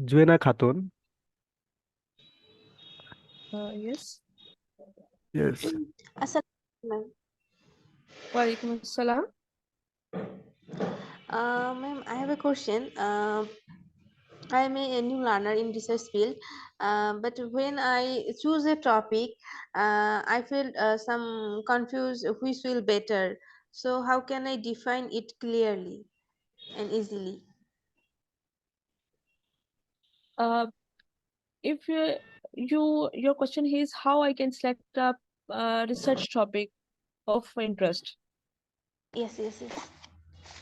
Juena Khatun. Yes. Yes. Assalamualaikum. Walaikum assalam. Ma'am, I have a question. I am a new learner in research field, but when I choose a topic, I feel some confused which will better. So how can I define it clearly and easily? Uh, if your question is how I can select a research topic of interest. Yes, yes, yes.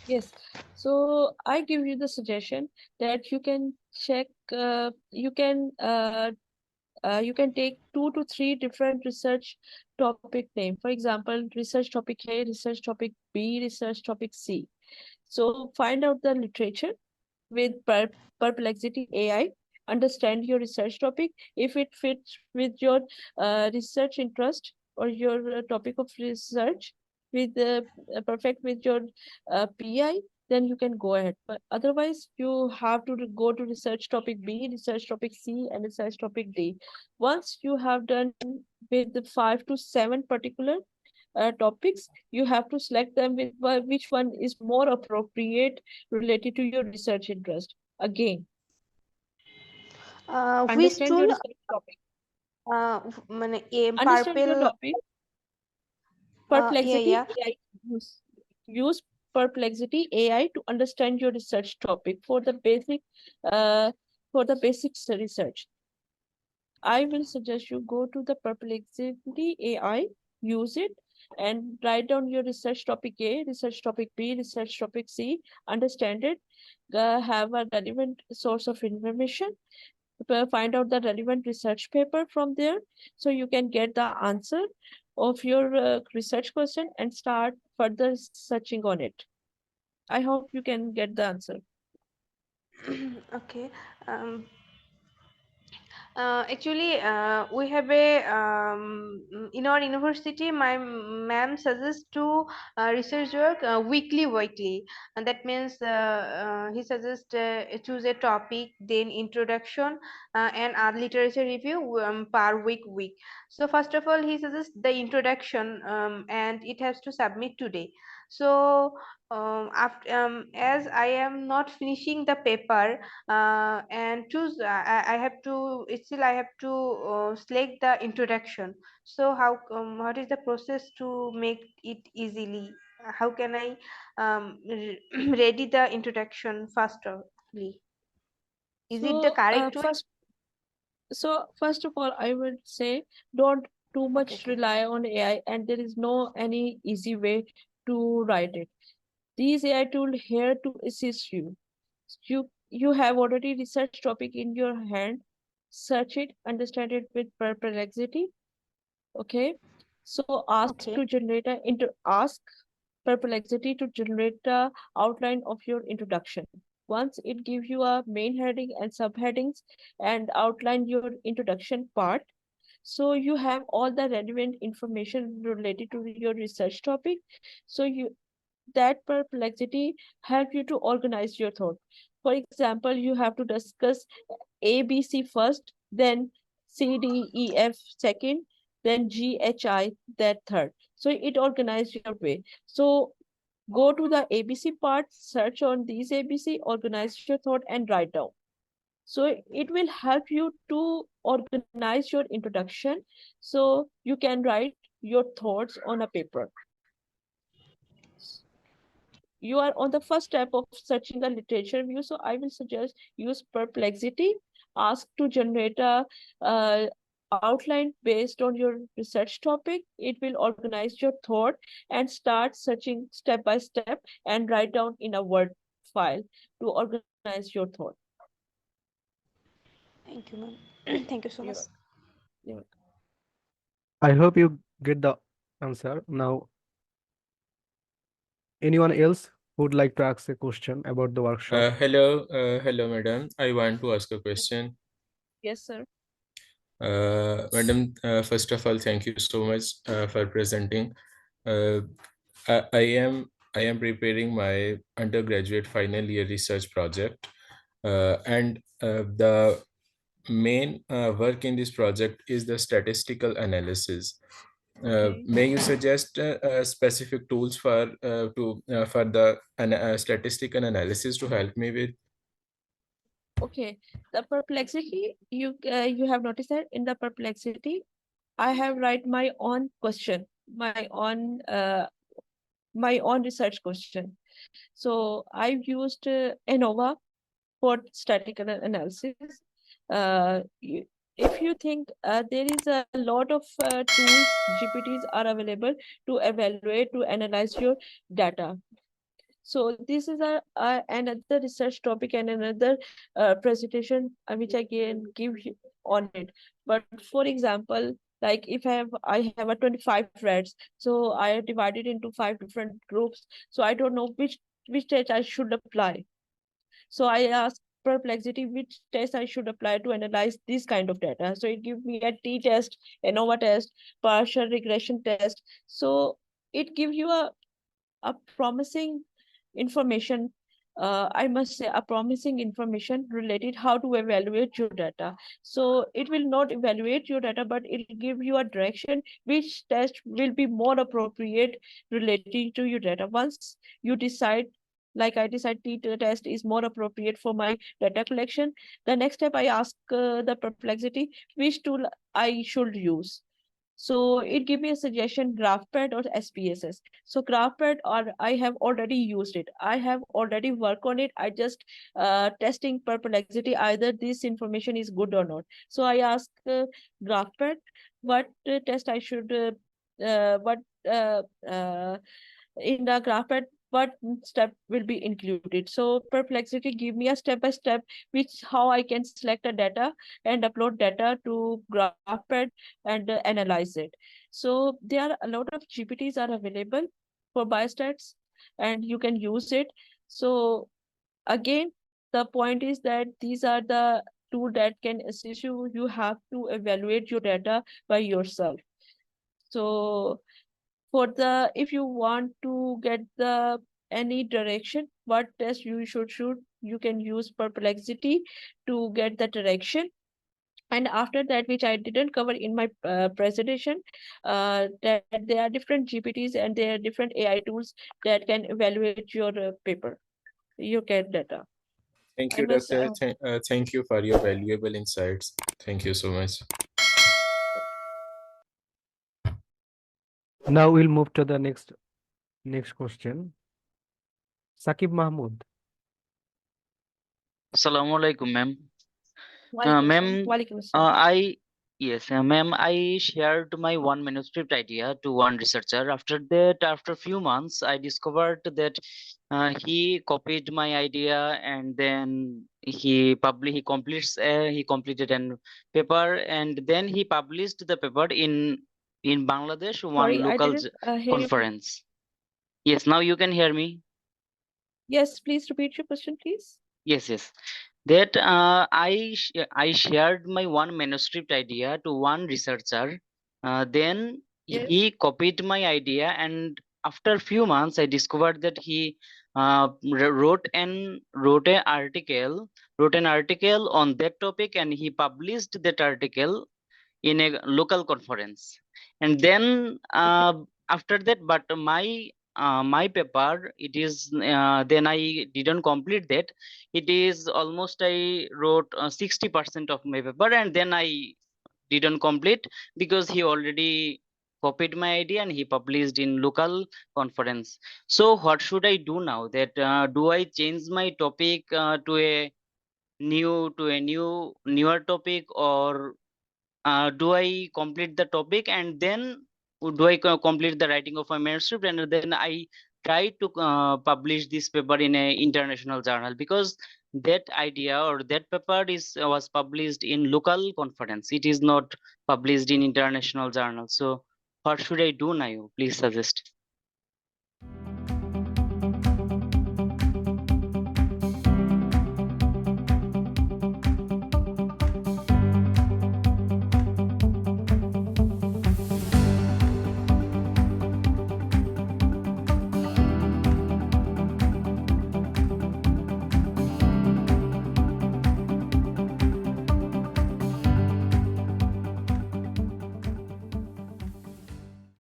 Yes. So I give you the suggestion that you can take 2 to 3 different research topic name. For example, research topic A, research topic B, research topic C. So find out the literature with Perplexity AI. Understand your research topic. If it fits with your research interest or your topic of research with perfect with your PI, then you can go ahead. But otherwise, you have to go to research topic B, research topic C, and research topic D. Once you have done with the 5 to 7 particular topics, you have to select them with which one is more appropriate related to your research interest. Again, Which understand your tool? research topic. Understand your Purple. topic. Yeah, Perplexity yeah. AI. Use Perplexity AI to understand your research topic uh, for the basics research. I will suggest you go to the Perplexity AI, use it, and write down your research topic A, research topic B, research topic C, understand it, have a relevant source of information, find out the relevant research paper from there, so you can get the answer of your research question and start further searching on it. I hope you can get the answer. Okay. Actually, we have a in our university. My ma'am suggests to research work weekly, and that means he suggests choose a topic, then introduction, and literature review per week. So first of all, he suggests the introduction, and it has to submit today. So after as I am not finishing the paper, and choose I have to still I have to select the introduction. So how what is the process to make it easily? How can I ready the introduction fasterly? Is it the So, correct way? first of all, I would say don't too Okay, much okay. rely on AI, and there is no any easy way to write it. These AI tools here to assist you. You have already research topic in your hand. Search it, understand it with perplexity. Okay. So Okay. ask Perplexity to generate the outline of your introduction. Once it gives you a main heading and subheadings and outline your introduction part, so you have all the relevant information related to your research topic. So that perplexity help you to organize your thought. For example, you have to discuss ABC first, then CDEF second, then GHI that third. So it organizes your way. So go to the ABC part, search on these ABC, organize your thought and write down. So it will help you to organize your introduction so you can write your thoughts on a paper. You are on the first step of searching the literature review, so I will suggest use Perplexity. Ask to generate a uh, outline based on your research topic. It will organize your thought and start searching step by step and write down in a Word file to organize your thought. Thank you, ma'am. Thank you so You're much. welcome. You're welcome. I hope you get the answer. Now, anyone else who would like to ask a question about the workshop? Hello, madam. I want to ask a question. Yes, sir. Madam, first of all, thank you so much for presenting. Uh, I am preparing my undergraduate final year research project. And the main work in this project is the statistical analysis. Okay. May you suggest specific tools for the statistical analysis to help me with? Okay. The perplexity, you have noticed that in the perplexity, I have write my own question, my own research question. So I've used ANOVA for statistical analysis. If you think there is a lot of tools, GPTs are available to evaluate, to analyze your data. So this is another research topic and another presentation which I can give you on it. But for example, like if I have a 25 threads, so I have divided into 5 different groups. So I don't know which test I should apply. So I asked Perplexity which test I should apply to analyze this kind of data. So it gives me a t-test, ANOVA test, partial regression test. So it gives you a promising information, I must say a promising information related how to evaluate your data. So it will not evaluate your data, but it will give you a direction which test will be more appropriate relating to your data. Once you decide, like I decide t-test is more appropriate for my data collection, the next step I ask the Perplexity which tool I should use. So it gave me a suggestion, GraphPad or SPSS. So GraphPad, or I have already used it. I have already worked on it. I just testing Perplexity either this information is good or not. So I asked GraphPad what test I should what in the GraphPad what step will be included. So Perplexity give me a step by step which how I can select a data and upload data to GraphPad and analyze it. So there are a lot of GPTs are available for biostats and you can use it. So again, the point is that these are the tool that can assist you. You have to evaluate your data by yourself. So for the, if you want to get the any direction, what test you should, you can use Perplexity to get the direction. And after that, which I didn't cover in my presentation, that there are different GPTs and there are different AI tools that can evaluate your paper, your CAD data. Thank I you, must Doctor. Thank you for your valuable insights. Thank you so much. Now we'll move to the next question. Sakib Mahmood. Assalamu alaikum, ma'am. Ma'am, Walaikum assalam. ma'am, I shared my one manuscript idea to one researcher. After that, after a few months, I discovered that he copied my idea and then he completed an paper and then he published the paper in Bangladesh, one Sorry, I local didn't hear you. conference. Yes, now you can hear me. Yes, please repeat your question, please. Yes. That I shared my one manuscript idea to one researcher. Then Yes. he copied my idea, and after a few months, I discovered that he wrote an article on that topic, and he published that article in a local conference. And then after that, but my paper, it is then I didn't complete that. It is almost I wrote 60% of my paper, and then I didn't complete because he already copied my idea and he published in local conference. So what should I do now? That do I change my topic to a newer topic, or do I complete the topic and then do I complete the writing of my manuscript and then I try to publish this paper in a international journal, because that idea or that paper was published in local conference. It is not published in international journal. So what should I do now? Please suggest.